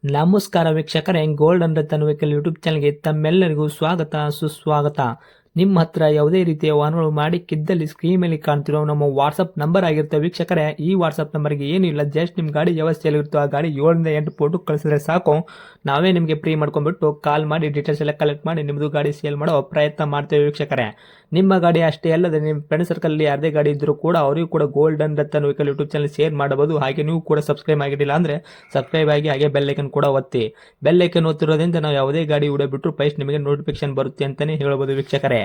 ನಮಸ್ಕಾರ ವೀಕ್ಷಕರೇ, golden Ratan vehicle YouTube ಚಾನಲ್ಗೆ ತಮ್ಮೆಲ್ಲರಿಗೂ ಸ್ವಾಗತ ಸುಸ್ವಾಗತ. ನಿಮ್ಮ ಹತ್ರ ಯಾವುದೇ ರೀತಿಯ ವಾಹನಗಳು ಮಾಡಿಕ್ಕಿದ್ದಲ್ಲಿ ಸ್ಕ್ರೀನ್ ಮೇಲೆ ಕಾಣ್ತಿರೋ ನಮ್ಮ ವಾಟ್ಸಪ್ ನಂಬರ್ ಆಗಿರುತ್ತೆ ವೀಕ್ಷಕರೇ. ಈ ವಾಟ್ಸಪ್ ನಂಬರ್ಗೆ ಏನಿಲ್ಲ, ಜಸ್ಟ್ ನಿಮ್ಮ ಗಾಡಿ ವ್ಯವಸ್ಥೆಯಲ್ಲಿರುತ್ತೋ ಆ ಗಾಡಿ 7 ರಿಂದ 8 ಫೋಟೋ ಕಳಿಸಿದ್ರೆ ಸಾಕು, ನಾವೇ ನಿಮಗೆ ಫ್ರೀ ಮಾಡ್ಕೊಂಡ್ಬಿಟ್ಟು ಕಾಲ್ ಮಾಡಿ ಡೀಟೇಲ್ಸ್ ಎಲ್ಲ ಕಲೆಕ್ಟ್ ಮಾಡಿ ನಿಮ್ಮದು ಗಾಡಿ ಸೇಲ್ ಮಾಡೋ ಪ್ರಯತ್ನ ಮಾಡ್ತೇವೆ ವೀಕ್ಷಕರೇ. ನಿಮ್ಮ ಗಾಡಿ ಅಷ್ಟೇ ಅಲ್ಲದೆ ನಿಮ್ಮ ಫ್ರೆಂಡ್ ಸರ್ಕಲ್ ಯಾರದೇ ಗಾಡಿ ಇದ್ದರೂ ಕೂಡ ಅವರಿಗೂ ಕೂಡ golden Ratan vehicle YouTube channel share ಮಾಡಬಹುದು. ಹಾಗೆ ನೀವು ಕೂಡ ಸಬ್ಸ್ಕ್ರೈಬ್ ಆಗಿರಲಿಲ್ಲ ಅಂದರೆ ಸಬ್ಸ್ಕ್ರೈಬ್ ಆಗಿ ಹಾಗೆ ಬೆಲ್ ಐಕನ್ ಕೂಡ ಒತ್ತಿ. ಬೆಲ್ ಐಕನ್ ಒತ್ತಿರೋದ್ರಿಂದ ನಾವು ಯಾವುದೇ ಗಾಡಿ ವಿಡಿಯೋ ಬಿಟ್ಟರು ಫಸ್ಟ್ ನಿಮಗೆ ನೋಟಿಫಿಕೇಶನ್ ಬರುತ್ತೆ ಅಂತಲೇ ಹೇಳ್ಬೋದು ವೀಕ್ಷಕರೇ.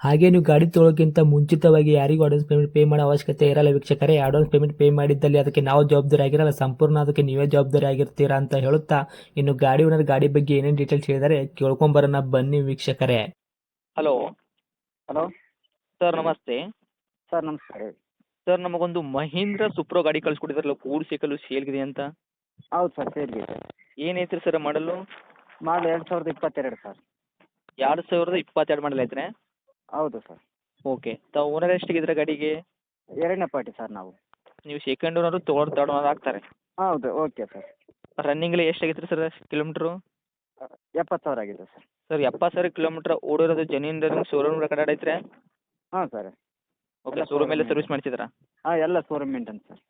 ಹಾಗೆ ನೀವು ಗಾಡಿ ತೊಳೋಕ್ಕಿಂತ ಮುಂಚಿತವಾಗಿ ಯಾರಿಗೂ ಅಡ್ವಾನ್ಸ್ ಪೇಮೆಂಟ್ ಪೇ ಮಾಡೋ ಅವಶ್ಯಕತೆ ಇರಲ್ಲ ವೀಕ್ಷಕರೇ. ಅಡ್ವಾನ್ಸ್ ಪೇಮೆಂಟ್ ಪೇ ಮಾಡಿದ್ದಲ್ಲಿ ಅದಕ್ಕೆ ನಾವು ಜವಾಬ್ದಾರಿ ಆಗಿರಲ್ಲ, ಸಂಪೂರ್ಣ ಅದಕ್ಕೆ ನೀವೇ ಜವಾಬ್ದಾರಿ ಆಗಿರ್ತೀರಾ ಅಂತ ಹೇಳುತ್ತಾ, ಇನ್ನು ಗಾಡಿ ಓನರ್ ಗಾಡಿ ಬಗ್ಗೆ ಏನೇನು ಡೀಟೇಲ್ಸ್ ಹೇಳಿದರೆ ಕೇಳ್ಕೊಂಬರೋಣ ಬನ್ನಿ ವೀಕ್ಷಕರೇ. ಹಲೋ ಹಲೋ ಸರ್, ನಮಸ್ತೆ. ಸರ್ ನಮಸ್ಕಾರ ಹೇಳಿ. ಸರ್, ನಮಗೊಂದು ಮಹೀಂದ್ರ ಸುಪ್ರೋ ಗಾಡಿ ಕಳಿಸ್ಕೊಟ್ಟಿದ್ರಲ್ಲ, ಕೂಡ್ ಸೈಕಲ್ ಸೇಲ್ಗಿದೆ ಅಂತ. ಹೌದು ಸರ್, ಸೇಲ್ಗೆ ಸರ್. ಏನೈತ್ರಿ ಸರ್ ಮಾಡಲು? ಮಾಡಲ್ 2022 ಸರ್. 2022 ಮಾಡಲ್ ಐತ್ರಿ? ಹೌದು ಸರ್. ಓಕೆ. ತಾವು ಓನರ್ ಎಷ್ಟಿಗಿದ್ರೆ ಗಾಡಿಗೆ? ಎರಡನೇ ಪಾರ್ಟಿ ಸರ್ ನಾವು. ನೀವು ಸೆಕೆಂಡ್ ಓನರು, ತರ್ಡ್ ಓನರ್ ಆಗ್ತಾರೆ. ಹೌದು, ಓಕೆ ಸರ್. ರನ್ನಿಂಗ್ಲಿ ಎಷ್ಟಾಗೈತ್ರಿ ಸರ್ ಕಿಲೋಮೀಟ್ರು? 70,000 ಆಗಿದೆ ಸರ್. ಸರ್, 70,000 ಕಿಲೋಮೀಟ್ರ್ ಓಡಿರೋದು ಜೆನ್ಯೂನ್ ರನ್ನಿಂಗ್ ಶೋರೂಮ್ ರೆಕಾರ್ಡ್ ಐತ್ರಿ? ಹಾಂ ಸರ್. ಓಕೆ. ಶೋರೂಮಲ್ಲೇ ಸರ್ವಿಸ್ ಮಾಡಿಸಿದ್ರಾ? ಹಾಂ, ಎಲ್ಲ showroom maintain sir.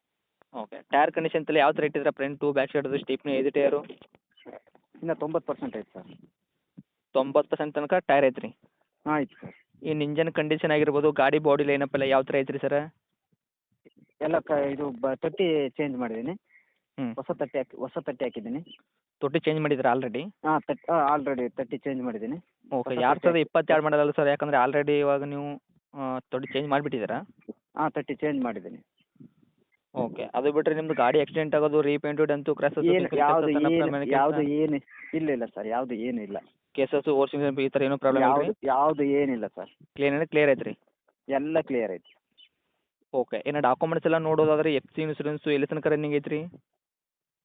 Okay. Tyre condition ತಲೆ ಯಾವ ಥರ ಇಟ್ಟಿದ್ರೆ? ಫ್ರಂಟು ಬ್ಯಾಕ್ ಸೈಡ್ದು ಸ್ಟೀಪ್ನಿ 5 ಟೈರು? ಇನ್ನು 90% ಐತೆ ಸರ್. 90% ತನಕ ಟೈರ್ ಐತ್ರಿ? ಹಾಂ, ಆಯ್ತು ಸರ್. ಇನ್ನು ಇಂಜನ್ ಕಂಡೀಷನ್ ಆಗಿರ್ಬೋದು, ಗಾಡಿ ಬಾಡಿ ಲೈನಪ್ ಎಲ್ಲ ಯಾವ ಥರ ಐತ್ರಿ ಸರ್? ಎಲ್ಲ ಇದು ತೊಟ್ಟಿ ಚೇಂಜ್ ಮಾಡಿದ್ದೀನಿ. ಹ್ಞೂ. ಹೊಸ ತಟ್ಟಿ ಹಾಕಿದ್ದೀನಿ. ತೊಟ್ಟಿ ಚೇಂಜ್ ಮಾಡಿದ್ರಾ ಆಲ್ರೆಡಿ? ಹಾಂ, ಆಲ್ರೆಡಿ ತಟ್ಟಿ ಚೇಂಜ್ ಮಾಡಿದ್ದೀನಿ. ಓಕೆ. ಹೊಸ 2022 ಮಾಡಲ್ಲ ಸರ್, ಯಾಕಂದರೆ ಆಲ್ರೆಡಿ ಇವಾಗ ನೀವು ತೊಟ್ಟಿ ಚೇಂಜ್ ಮಾಡಿಬಿಟ್ಟಿದ್ದೀರಾ? ಹಾಂ, ತಟ್ಟಿ ಚೇಂಜ್ ಮಾಡಿದ್ದೀನಿ. ಓಕೆ. ಅದು ಬಿಟ್ಟರೆ ನಿಮ್ಮದು ಗಾಡಿ ಆಕ್ಸಿಡೆಂಟ್ ಆಗೋದು, ರೀಪೇಂಟೆಡ್ ಅಂತೂ ಕ್ರ್ಯಾಸಸ್, ಯಾವುದು ಏನು ಇಲ್ಲ ಸರ್, ಯಾವುದು ಏನು ಇಲ್ಲ. ಕೇಸಸ್, ಓರ್ಸಿಂಗ್ ಈ ಥರ ಏನೂ ಪ್ರಾಬ್ಲಮ್ ಇಲ್ಲ? ಯಾವುದು ಏನಿಲ್ಲ ಸರ್. ಕ್ಲಿಯರ್ ಐತ್ರಿ? ಎಲ್ಲ ಕ್ಲಿಯರ್ ಐತಿ. ಓಕೆ. ಏನು ಡಾಕ್ಯುಮೆಂಟ್ಸ್ ಎಲ್ಲ ನೋಡೋದಾದ್ರೆ FC ಇನ್ಸೂರೆನ್ಸು ಎಲ್ಲಿ ತನಕ ರನ್ನಿಂಗ್ ಐತ್ರಿ?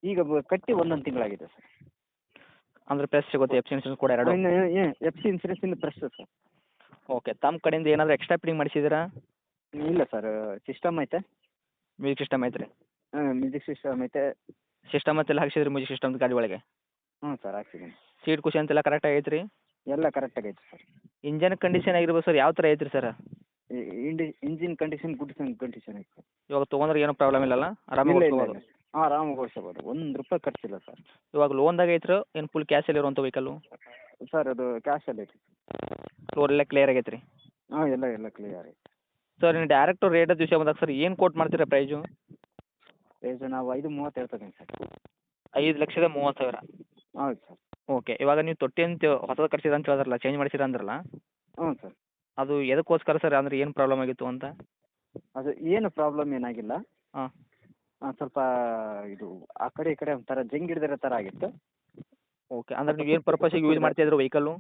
ಈಗ ಕಟ್ಟಿ ಒಂದೊಂದು ತಿಂಗಳಾಗಿದೆ ಸರ್. ಅಂದರೆ ಪ್ರೆಸ್ ಸಿಗುತ್ತೆ FC ಇನ್ಸೂರೆನ್ಸ್ ಕೂಡ ಎರಡು? FC ಇನ್ಸೂರೆನ್ಸ್ ಇನ್ನು ಫ್ರೆಶ್ ಸರ್. ಓಕೆ. ತಮ್ಮ ಕಡೆಯಿಂದ ಏನಾದರೂ ಎಕ್ಸ್ಟ್ರಾ ಫಿಟ್ಟಿಂಗ್ ಮಾಡಿಸಿದ್ದೀರಾ? ಇಲ್ಲ ಸರ್, ಸಿಸ್ಟಮ್ ಐತೆ. ಮ್ಯೂಸಿಕ್ ಸಿಸ್ಟಮ್ ಐತ್ರಿ? ಮ್ಯೂಸಿಕ್ ಸಿಸ್ಟಮ್ ಐತೆ. ಸಿಸ್ಟಮ್ ಅಂತೆಲ್ಲ ಹಾಕ್ಸಿದ್ರಿ ಮ್ಯೂಸಿಕ್ ಸಿಸ್ಟಮ್ ಗಾಡಿ ಒಳಗೆ? ಹ್ಞೂ ಸರ್, ಹಾಕ್ಸಿದ್ದೀನಿ. ಸೀಟ್ ಕುಷನ್ ಅಂತೆಲ್ಲ ಕರೆಕ್ಟಾಗಿ ಐತ್ರಿ? ಎಲ್ಲ ಕರೆಕ್ಟಾಗಿ ಐತೆ ಸರ್. ಇಂಜನ್ ಕಂಡೀಷನ್ ಆಗಿರ್ಬೋದು ಸರ್, ಯಾವ ಥರ ಐತ್ರಿ sir? Engine condition good condition ಐತೆ ಸರ್. ಇವಾಗ ತೊಗೊಂಡ್ರೆ ಏನೂ ಪ್ರಾಬ್ಲಮ್ ಇಲ್ಲಲ್ಲ? ಆರಾಮಾಗಿ ಓಡಿಸ್ಬೋದು? ಹಾಂ, ಆರಾಮಾಗಿ ಓಡಿಸ್ಬೋದು. ₹1 ಖರ್ಚಿಲ್ಲ ಸರ್. ಇವಾಗ ಲೋನ್ದಾಗ ಐತ್ರಿ ಏನು ಫುಲ್ ಕ್ಯಾಶಲ್ಲಿ ಇರುವಂಥ ವೆಹಿಕಲ್ಲು? ಸರ್, ಅದು ಕ್ಯಾಶಲ್ಲಿ ಐತೆ. ಲೋನ್ ಎಲ್ಲ ಕ್ಲಿಯರ್ ಆಗೈತೆ ರೀ? ಹಾಂ, ಎಲ್ಲ ಕ್ಲಿಯರ್ ಐತೆ ಸರ್, ನೀವು ಡೈರೆಕ್ಟು ರೇಟ್ ವಿಷಯ ಬಂದಾಗ ಸರ್ ಏನು ಕೋಟ್ ಮಾಡ್ತೀರಾ ಪ್ರೈಸು? ಪ್ರೈಸ್ ನಾವು 5.30 ಹೇಳ್ತಿದ್ದೀನಿ ಸರ್. 5,30,000? ಹೌದು ಸರ್. ಓಕೆ. ಇವಾಗ ನೀವು ತೊಟ್ಟಿ ಅಂತ ಹೊಸದು ಕಟ್ಸಿದ ಅಂತ ಹೇಳಿದ್ರಲ್ಲ, ಚೇಂಜ್ ಮಾಡಿಸಿರ ಅಂದ್ರಲ್ಲ, ಹ್ಞೂ ಸರ್. ಅದು ಎದಕ್ಕೋಸ್ಕರ ಸರ್? ಅಂದರೆ ಏನು ಪ್ರಾಬ್ಲಮ್ ಆಗಿತ್ತು ಅಂತ? ಅದು ಏನು ಪ್ರಾಬ್ಲಮ್ ಏನಾಗಿಲ್ಲ. ಹಾಂ. ಸ್ವಲ್ಪ ಇದು ಆ ಕಡೆ ಈ ಕಡೆ ಒಂಥರ ಜಂಗ್ ಹಿಡ್ದಿರೋ ಥರ ಆಗಿತ್ತು. ಓಕೆ. ಅಂದರೆ ನೀವು ಏನು ಪರ್ಪಸಿಗೆ ಯೂಸ್ ಮಾಡ್ತಿದ್ರು ವೆಹಿಕಲ್ಲು?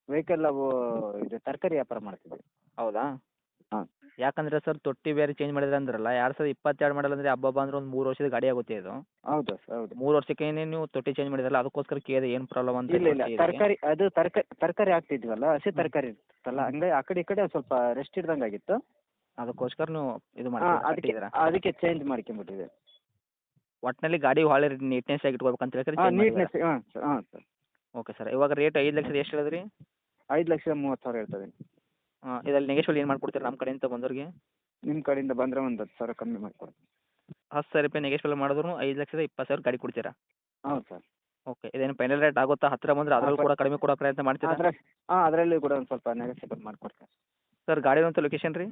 ವೆಹಿಕಲ್ ನಾವು ಇದು ತರಕಾರಿ ವ್ಯಾಪಾರ ಮಾಡ್ತಿದ್ವಿ. ಹೌದಾ? ಹಾಂ. ಯಾಕಂದರೆ ಸರ್, ತೊಟ್ಟಿ ಬೇರೆ ಚೇಂಜ್ ಮಾಡಿದ್ರೆ ಅಂದ್ರಲ್ಲ, 2022 ಮಾಡಲ್ ಅಂದರೆ ಹಬ್ಬ ಅಂದ್ರೆ ಒಂದು 3 ವರ್ಷದ ಗಾಡಿ ಆಗುತ್ತೆ ಇದು. ಹೌದು ಸರ್, ಹೌದು. 3 ವರ್ಷಕ್ಕೇನೆ ನೀವು ತೊಟ್ಟಿ ಚೇಂಜ್ ಮಾಡಿದ್ರಲ್ಲ, ಅದಕ್ಕೋಸ್ಕರ ಕೇಳಿದೆ ಏನು ಪ್ರಾಬ್ಲಮ್ ಅಂತ. ಇಲ್ಲ, ತರಕಾರಿ ಹಾಕ್ತಿದ್ವಲ್ಲ, ಹಸಿ ತರಕಾರಿ ಇರ್ತಲ್ಲ, ಹಂಗಾಗಿ ಆ ಕಡೆ ಈ ಕಡೆ ಸ್ವಲ್ಪ ರೆಸ್ಟ್ ಹಿಡ್ದಂಗೆ ಆಗಿತ್ತು. ಅದಕ್ಕೋಸ್ಕರ ನೀವು ಇದು ಅದಕ್ಕೆ ಮಾಡಿ ಚೇಂಜ್ ಮಾಡ್ಕೊಂಬಿಟ್ಟಿದೆ. ಒಟ್ಟಿನಲ್ಲಿ ಗಾಡಿ ಭಾಳ ನೀಟ್ನೆಸ್ ಆಗಿ ಇಟ್ಕೋಬೇಕಂತ ಹೇಳಿ ನೀಟ್ನೆಸ್. ಹಾಂ ಸರ್. Okay sir. ಇವಾಗ ರೇಟ್ 5,00,000 ಎಷ್ಟು ಹೇಳಿದ್ರಿ? 5,30,000 ಹೇಳ್ತಿದ್ದೀನಿ. ಹಾಂ. ಇದರಲ್ಲಿ ನೆಗೆಶ್ವಲ್ ಏನು ಮಾಡ್ಕೊಡ್ತೀರಾ ನಮ್ಮ ಕಡೆಯಿಂದ ಬಂದವ್ರಿಗೆ? ನಿಮ್ಮ ಕಡೆಯಿಂದ ಬಂದರೆ ಒಂದು 10,000 ಕಮ್ಮಿ ಮಾಡಿಕೊಡ್ತೀನಿ. 10,000 ರೂಪಾಯಿ ನೆಗೆಶ್ವಲ್ ಮಾಡಿದ್ರು 5,20,000 ಗಾಡಿ ಕೊಡ್ತೀರಾ? ಹೌದು ಸರ್. ಓಕೆ. ಇದೇನು ಫೈನಲ್ ರೇಟ್ ಆಗುತ್ತಾ? ಹತ್ತಿರ ಬಂದರೆ ಅದರಲ್ಲೂ ಕೂಡ ಕಡಿಮೆ ಕೊಡೋ ಪ್ರಯತ್ನ ಮಾಡ್ತೀರಾ? ಅದರಲ್ಲಿ ಕೂಡ ಒಂದು ಸ್ವಲ್ಪ ನೆಗೋಸಿಯೇಬಲ್ ಮಾಡಿಕೊಡ್ತೀನಿ. ಸರ್, ಗಾಡಿ ಅಂತ ಲೊಕೇಶನ್ ರೀ?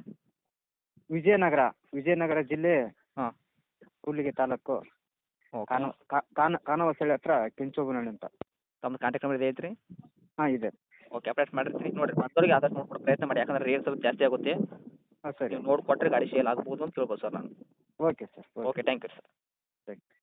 ವಿಜಯನಗರ ಜಿಲ್ಲೆ. ಹಾಂ. ಕೂಡ್ಲಿಗಿ ತಾಲೂಕು. ಓಕೆ. ಕಾನವಸಳ್ಳಿ ಹತ್ರ ಕೆಂಚೋಬನಹಳ್ಳಿ ಅಂತ. ತಮ್ಮ ಕಾಂಟ್ಯಾಕ್ಟ್ ನಂಬರ್ ಇದೆ ಐತ್ರಿ? ಹಾಂ, ಇದೆ. ಓಕೆ. ಅಪ್ಡೇಟ್ ಮಾಡಿರ್ತೀನಿ ನೋಡಿರಿ, ಬಂದವ್ರಿಗೆ ಆದಷ್ಟು ನೋಡ್ಕೊಡೋ ಪ್ರಯತ್ನ ಮಾಡಿ, ಯಾಕಂದರೆ ರೇಟ್ ಸ್ವಲ್ಪ ಜಾಸ್ತಿ ಆಗುತ್ತೆ. ಹಾಂ, ಸರಿ. ನೀವು ನೋಡಿಕೊಟ್ರೆ ಗಾಡಿ ಸೇಲ್ ಆಗ್ಬೋದು ಅಂತ ಕೇಳ್ಬೋದು ಸರ್ ನಾನು. Okay sir. Okay. Thank you sir. Thank you.